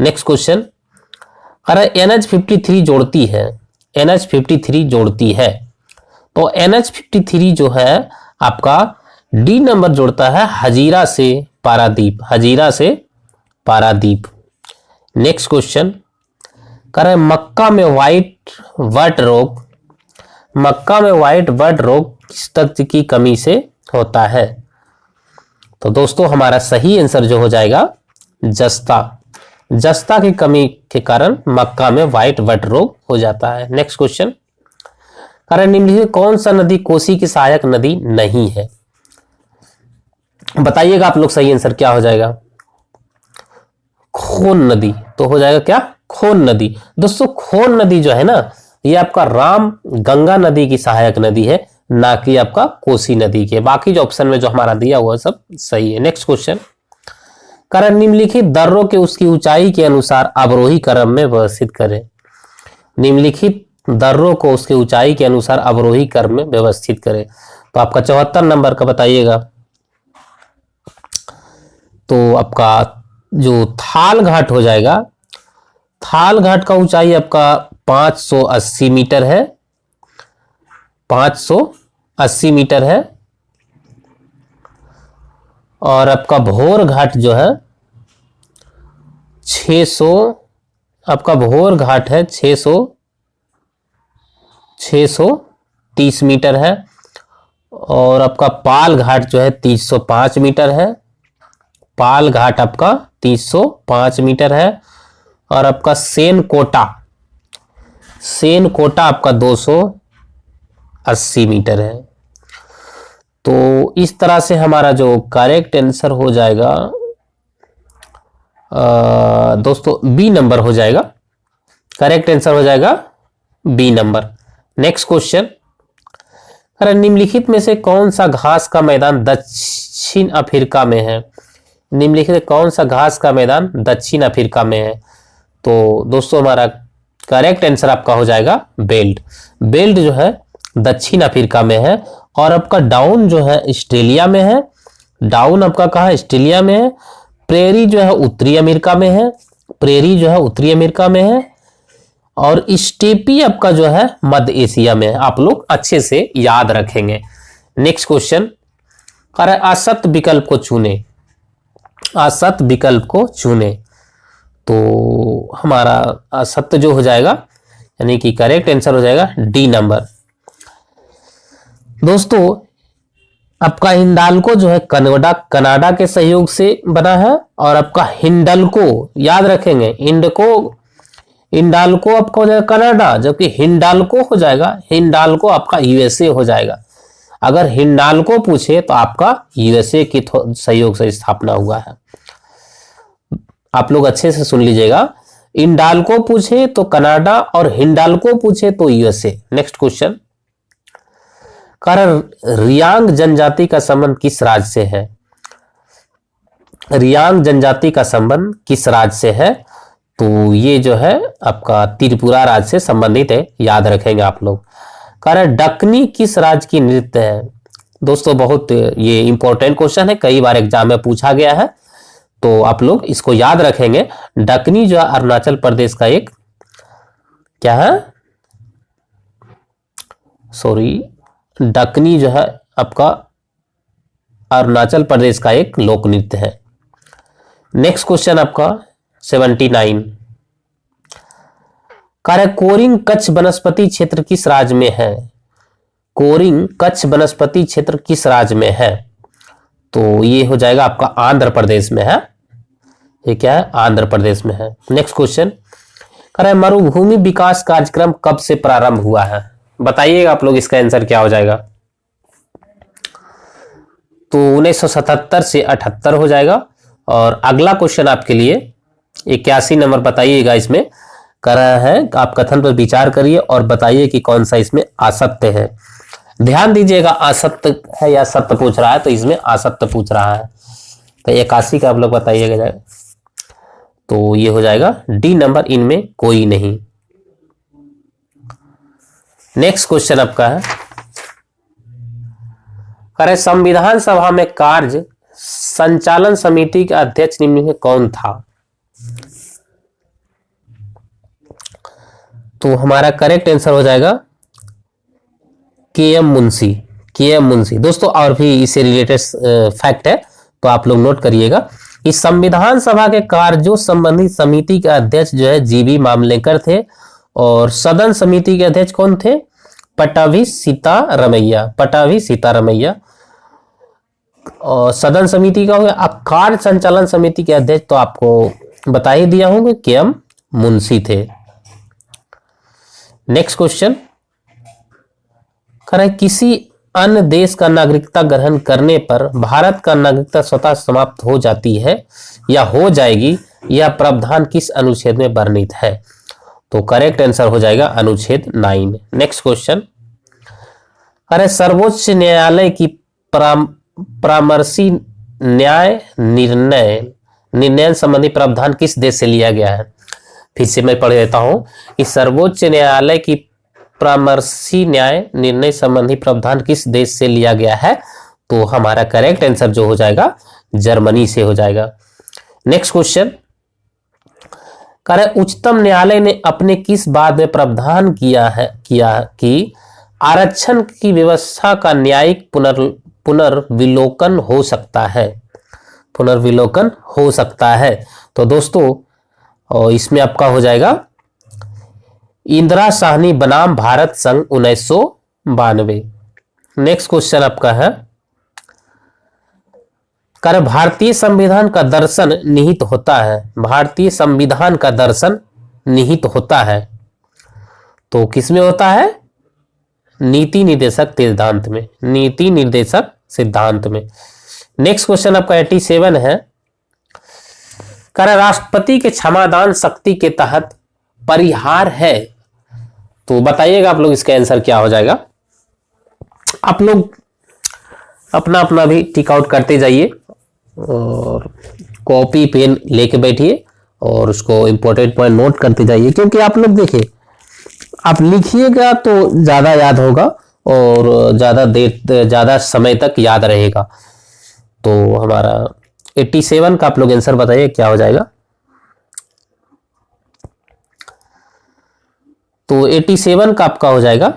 नेक्स्ट क्वेश्चन, अरे NH53 जोड़ती है, NH53 जोड़ती है। तो NH53 जो है आपका डी नंबर जोड़ता है हजीरा से पारादीप, हजीरा से पारादीप। नेक्स्ट क्वेश्चन, करें मक्का में व्हाइट वट रोग, मक्का में व्हाइट वट रोग किस तत्व की कमी से होता है। तो दोस्तों हमारा सही आंसर जो हो जाएगा जस्ता, जस्ता की कमी के कारण मक्का में व्हाइट वट रोग हो जाता है। नेक्स्ट क्वेश्चन, करें निम्नलिखित कौन सा नदी कोसी की सहायक नदी नहीं है, बताइएगा आप लोग सही आंसर क्या हो जाएगा। खोन नदी, तो हो जाएगा क्या, खोन नदी। दोस्तों खोन नदी जो है ना, ये आपका राम गंगा नदी की सहायक नदी है, ना कि आपका कोसी नदी के। बाकी जो ऑप्शन में जो हमारा दिया हुआ सब सही है। नेक्स्ट क्वेश्चन, कारण निम्नलिखित दर्रों के उसकी ऊंचाई के अनुसार अवरोही क्रम में व्यवस्थित करें। निम्नलिखित दर्रों को उसके ऊंचाई के अनुसार अवरोही क्रम में व्यवस्थित करें। तो आपका 74 नंबर का बताइएगा। तो आपका जो थाल घाट हो जाएगा, थाल घाट का ऊंचाई आपका 580 मीटर है, 580 मीटर है। और आपका भोर घाट जो है 600, आपका भोर घाट है 630 मीटर है। और आपका पाल घाट जो है 305 मीटर है, पाल घाट आपका 305 मीटर है। और आपका सेन कोटा आपका 280 मीटर है। तो इस तरह से हमारा जो करेक्ट आंसर हो जाएगा दोस्तों बी नंबर हो जाएगा, करेक्ट आंसर हो जाएगा बी नंबर। नेक्स्ट क्वेश्चन, अरे निम्नलिखित में से कौन सा घास का मैदान दक्षिण अफ्रीका में है। निम्नलिखित कौन सा घास का मैदान दक्षिण अफ्रीका में है। तो दोस्तों हमारा करेक्ट आंसर आपका हो जाएगा बेल्ट। बेल्ट जो है दक्षिण अफ्रीका में है। और आपका डाउन जो है ऑस्ट्रेलिया में है, डाउन आपका कहाँ है, ऑस्ट्रेलिया में है। प्रेरी जो है उत्तरी अमेरिका में है, प्रेरी जो है उत्तरी अमेरिका में है। और स्टेपी आपका जो है मध्य एशिया में है। आप लोग अच्छे से याद रखेंगे। नेक्स्ट क्वेश्चन, असत विकल्प को चुने, असत विकल्प को चुने। तो हमारा असत्य जो हो जाएगा यानी कि करेक्ट आंसर हो जाएगा डी नंबर। दोस्तों आपका हिंडाल्को जो है कनाडा के सहयोग से बना है। और आपका हिंडल्को याद रखेंगे, हिंडाल्को आपका हो जाएगा कनाडा, जबकि हिंडाल्को हो जाएगा, हिंडाल्को आपका यूएसए हो जाएगा। अगर हिंडाल्को पूछे तो आपका यूएसए के सहयोग से स्थापना हुआ है। आप लोग अच्छे से सुन लीजिएगा, हिंडाल्को पूछे तो कनाडा और हिंडाल्को पूछे तो यूएसए। नेक्स्ट क्वेश्चन, कारण रियांग जनजाति का संबंध किस राज्य से है। रियांग जनजाति का संबंध किस राज्य से है। तो ये जो है आपका त्रिपुरा राज्य से संबंधित है, याद रखेंगे आप लोग। कारण डकनी किस राज्य की नृत्य है। दोस्तों बहुत ये इंपॉर्टेंट क्वेश्चन है, कई बार एग्जाम में पूछा गया है, तो आप लोग इसको याद रखेंगे। डकनी जो है अरुणाचल प्रदेश का एक क्या है, सॉरी, डकनी जो है आपका अरुणाचल प्रदेश का एक लोक नृत्य है। नेक्स्ट क्वेश्चन आपका 79, कार्य कोरिंग कच्छ वनस्पति क्षेत्र किस राज्य में है। कोरिंग कच्छ वनस्पति क्षेत्र किस राज्य में है। तो ये हो जाएगा आपका आंध्र प्रदेश में है। ये क्या है, आंध्र प्रदेश में है। नेक्स्ट क्वेश्चन, कार्य मरुभूमि विकास कार्यक्रम कब से प्रारंभ हुआ है। बताइएगा आप लोग, इसका आंसर क्या हो जाएगा। तो 1977 से 78 हो जाएगा। और अगला क्वेश्चन आपके लिए 81 नंबर, बताइएगा इसमें कर रहा है, आप कथन पर विचार करिए और बताइए कि कौन सा इसमें असत्य है। ध्यान दीजिएगा, असत्य है या सत्य पूछ रहा है, तो इसमें असत्य पूछ रहा है। तो 81 का आप लोग बताइएगा। तो ये हो जाएगा डी नंबर, इनमें कोई नहीं। नेक्स्ट क्वेश्चन आपका है, करे संविधान सभा में कार्य संचालन समिति के अध्यक्ष निम्न में कौन था। तो हमारा करेक्ट आंसर हो जाएगा के.एम. मुंशी, के.एम. मुंशी। दोस्तों और भी इससे रिलेटेड फैक्ट है, तो आप लोग नोट करिएगा। इस संविधान सभा के कार्यों संबंधी समिति के अध्यक्ष जो है जीबी मामलेकर थे। और सदन समिति के अध्यक्ष कौन थे, पटाभी सीतारमैया, पटाभी सीतारमैया। और सदन समिति का हो गया। अब कार्य संचालन समिति के अध्यक्ष तो आपको बता ही दिया हूं कि के.एम. मुंशी थे। नेक्स्ट क्वेश्चन, करें किसी अन्य देश का नागरिकता ग्रहण करने पर भारत का नागरिकता स्वतः समाप्त हो जाती है या हो जाएगी, यह प्रावधान किस अनुच्छेद में वर्णित है? तो करेक्ट आंसर हो जाएगा अनुच्छेद 9। नेक्स्ट क्वेश्चन, अरे सर्वोच्च न्यायालय की परामर्शी न्याय निर्णय संबंधी प्रावधान किस देश से लिया गया है? फिर से मैं पढ़ देता हूं कि सर्वोच्च न्यायालय की परामर्शी न्याय निर्णय संबंधी प्रावधान किस देश से लिया गया है? तो हमारा करेक्ट आंसर जो हो जाएगा जर्मनी से हो जाएगा। नेक्स्ट क्वेश्चन, उच्चतम न्यायालय ने अपने किस बात में प्रावधान किया कि आरक्षण की व्यवस्था का न्यायिक पुनर्विलोकन हो सकता है? पुनर्विलोकन हो सकता है। तो दोस्तों और इसमें आपका हो जाएगा इंदिरा साहनी बनाम भारत संघ 1992। नेक्स्ट क्वेश्चन आपका है, भारतीय संविधान का दर्शन निहित होता है? भारतीय संविधान का दर्शन निहित होता है तो किसमें होता है? नीति निर्देशक सिद्धांत में, नीति निर्देशक सिद्धांत में। नेक्स्ट क्वेश्चन आपका 87 है, राष्ट्रपति के क्षमादान शक्ति के तहत परिहार है? तो बताइएगा आप लोग इसका आंसर क्या हो जाएगा। आप लोग अपना अपना भी टिक आउट करते जाइए और कॉपी पेन लेके बैठिए और उसको इंपॉर्टेंट पॉइंट नोट करते जाइए, क्योंकि आप लोग देखिए आप लिखिएगा तो ज्यादा याद होगा और ज्यादा समय तक याद रहेगा। तो हमारा 87 का आप लोग आंसर बताइए क्या हो जाएगा। तो 87 का आपका हो जाएगा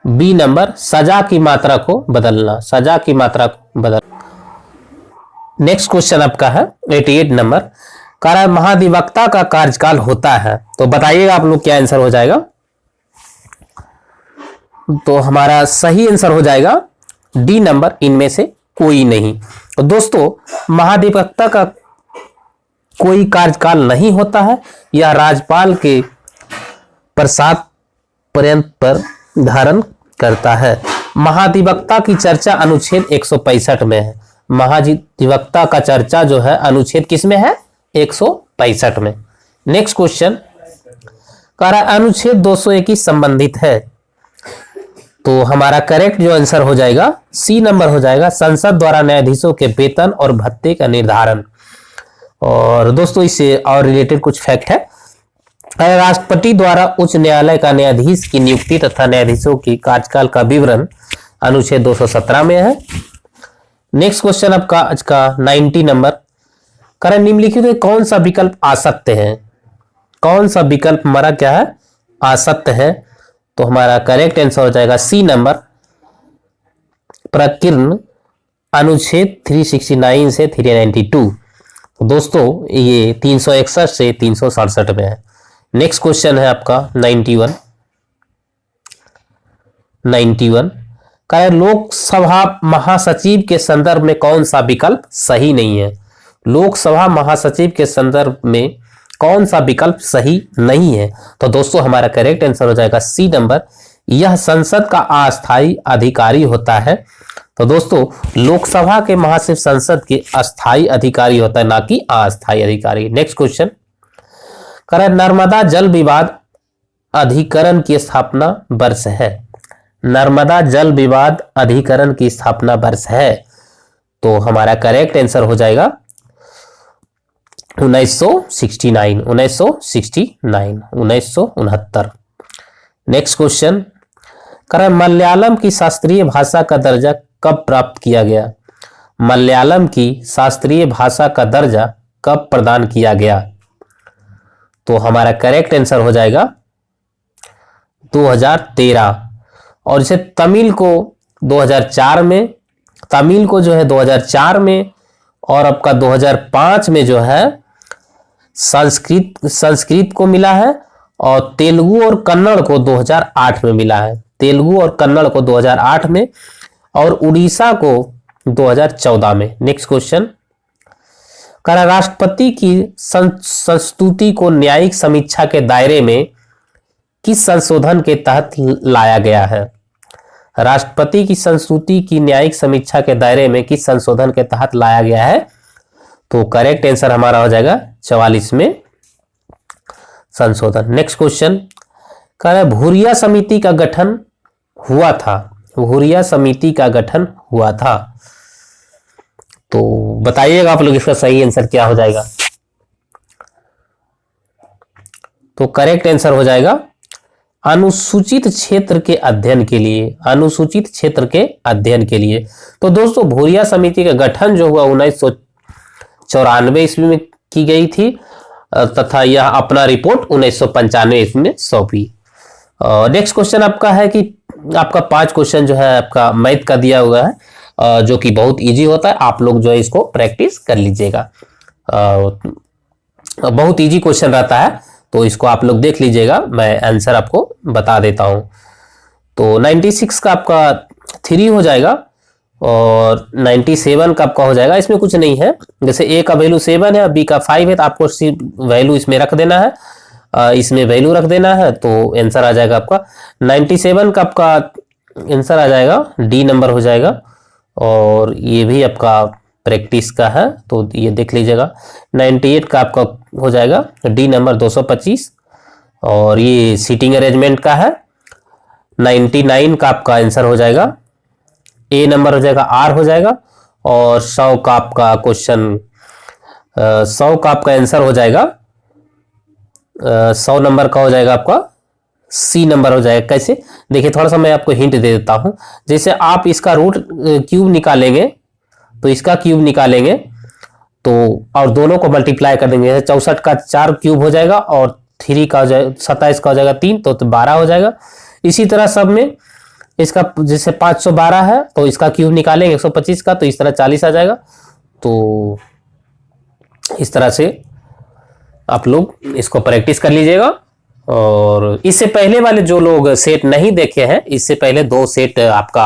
बी नंबर, सजा की मात्रा को बदलना, सजा की मात्रा को बदल। नेक्स्ट क्वेश्चन आपका है 88 नंबर, महाधिवक्ता का कार्यकाल होता है? तो बताइएगा आप लोग क्या आंसर हो जाएगा। तो हमारा सही आंसर हो जाएगा डी नंबर, इनमें से कोई नहीं। तो दोस्तों महाधिवक्ता का कोई कार्यकाल नहीं होता है, यह राज्यपाल के प्रसाद पर्यंत पर धारण करता है। महाधिवक्ता की चर्चा अनुच्छेद 165 में है। महाधिवक्ता का चर्चा जो है अनुच्छेद किसमें है? 165 में। नेक्स्ट क्वेश्चन, अनुच्छेद 221 संबंधित है? तो हमारा करेक्ट जो आंसर हो जाएगा सी नंबर हो जाएगा, संसद द्वारा न्यायाधीशों के वेतन और भत्ते का निर्धारण। और दोस्तों इससे और रिलेटेड कुछ फैक्ट है, राष्ट्रपति द्वारा उच्च न्यायालय का न्यायाधीश की नियुक्ति तथा न्यायाधीशों की कार्यकाल का विवरण अनुच्छेद 217 में है। नेक्स्ट क्वेश्चन आपका आज का 90 नंबर, निम्नलिखित में कौन सा विकल्प असत्य है? कौन सा विकल्प हमारा क्या है? असत्य है। तो हमारा करेक्ट आंसर हो जाएगा सी नंबर, प्रकीर्ण अनुच्छेद 369 से 392। तो दोस्तों ये 361 से 367 में है। नेक्स्ट क्वेश्चन है आपका 91। लोकसभा महासचिव के संदर्भ में कौन सा विकल्प सही नहीं है? लोकसभा महासचिव के संदर्भ में कौन सा विकल्प सही नहीं है? तो दोस्तों हमारा करेक्ट आंसर हो जाएगा सी नंबर, यह संसद का अस्थायी अधिकारी होता है। तो दोस्तों लोकसभा के महासचिव संसद के अस्थायी अधिकारी होता है, ना कि अस्थायी अधिकारी। नेक्स्ट क्वेश्चन, नर्मदा जल विवाद अधिकरण की स्थापना वर्ष है? नर्मदा जल विवाद अधिकरण की स्थापना वर्ष है? तो हमारा करेक्ट आंसर हो जाएगा 1969। नेक्स्ट क्वेश्चन, मलयालम की शास्त्रीय भाषा का दर्जा कब प्राप्त किया गया? मलयालम की शास्त्रीय भाषा का दर्जा कब प्रदान किया गया? तो हमारा करेक्ट आंसर हो जाएगा 2013। और इसे तमिल को 2004 में, तमिल को जो है 2004 में, और आपका 2005 में जो है संस्कृत को मिला है, और तेलुगु और कन्नड़ को 2008 में मिला है। तेलुगु और कन्नड़ को 2008 में और उड़ीसा को 2014 में। नेक्स्ट क्वेश्चन, राष्ट्रपति की संस्तुति को न्यायिक समीक्षा के दायरे में किस संशोधन के तहत लाया गया है? राष्ट्रपति की संस्तुति की न्यायिक समीक्षा के दायरे में किस संशोधन के तहत लाया गया है? तो करेक्ट आंसर हमारा हो जाएगा 44 में संशोधन। नेक्स्ट क्वेश्चन कह रहा है भूरिया समिति का गठन हुआ था। भूरिया समिति का गठन हुआ था, तो बताइएगा आप लोग इसका सही आंसर क्या हो जाएगा। तो करेक्ट आंसर हो जाएगा अनुसूचित क्षेत्र के अध्ययन के लिए। अनुसूचित क्षेत्र के अध्ययन के लिए। तो दोस्तों भूरिया समिति का गठन जो हुआ 1994 ईस्वी में की गई थी तथा यह अपना रिपोर्ट 1995 ईस्वी में सौंपी। नेक्स्ट क्वेश्चन आपका है कि आपका 5 क्वेश्चन जो है आपका मैथ का दिया हुआ है, जो कि बहुत इजी होता है। आप लोग जो है इसको प्रैक्टिस कर लीजिएगा, बहुत इजी क्वेश्चन रहता है, तो इसको आप लोग देख लीजिएगा। मैं आंसर आपको बता देता हूं। तो 96 का आपका 3 हो जाएगा और 97 का आपका हो जाएगा। इसमें कुछ नहीं है, जैसे ए का वैल्यू 7 है और बी का 5 है, तो आपको सिर्फ वैल्यू इसमें रख देना है, इसमें वैल्यू रख देना है, तो आंसर आ जाएगा आपका 97 का आपका आंसर आ जाएगा डी नंबर हो जाएगा। और ये भी आपका प्रैक्टिस का है, तो ये देख लीजिएगा। 98 का आपका हो जाएगा डी नंबर 225 और ये सीटिंग अरेंजमेंट का है। 99 का आपका आंसर हो जाएगा ए नंबर हो जाएगा, आर हो जाएगा। और 100 का आपका क्वेश्चन 100 का आपका आंसर हो जाएगा 100 नंबर का हो जाएगा आपका सी नंबर हो जाएगा। कैसे देखिए, थोड़ा सा मैं आपको हिंट दे देता हूं। जैसे आप इसका रूट क्यूब निकालेंगे तो इसका क्यूब निकालेंगे तो और दोनों को मल्टीप्लाई कर देंगे। 64 का 4 क्यूब हो जाएगा और 3 का हो जाएगा 27 का हो जाएगा 3, तो 12 हो जाएगा। इसी तरह सब में इसका जैसे 512 है तो इसका क्यूब निकालेंगे 125 का, तो इस तरह 40 आ जाएगा। तो इस तरह से आप लोग इसको प्रैक्टिस कर लीजिएगा। और इससे पहले वाले जो लोग सेट नहीं देखे हैं, इससे पहले 2 सेट आपका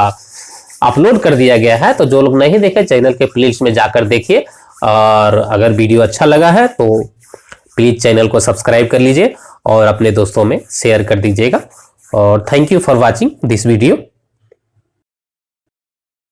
अपलोड कर दिया गया है, तो जो लोग नहीं देखे चैनल के प्लेलिस्ट में जाकर देखिए। और अगर वीडियो अच्छा लगा है तो प्लीज चैनल को सब्सक्राइब कर लीजिए और अपने दोस्तों में शेयर कर दीजिएगा। और thank you for watching this video.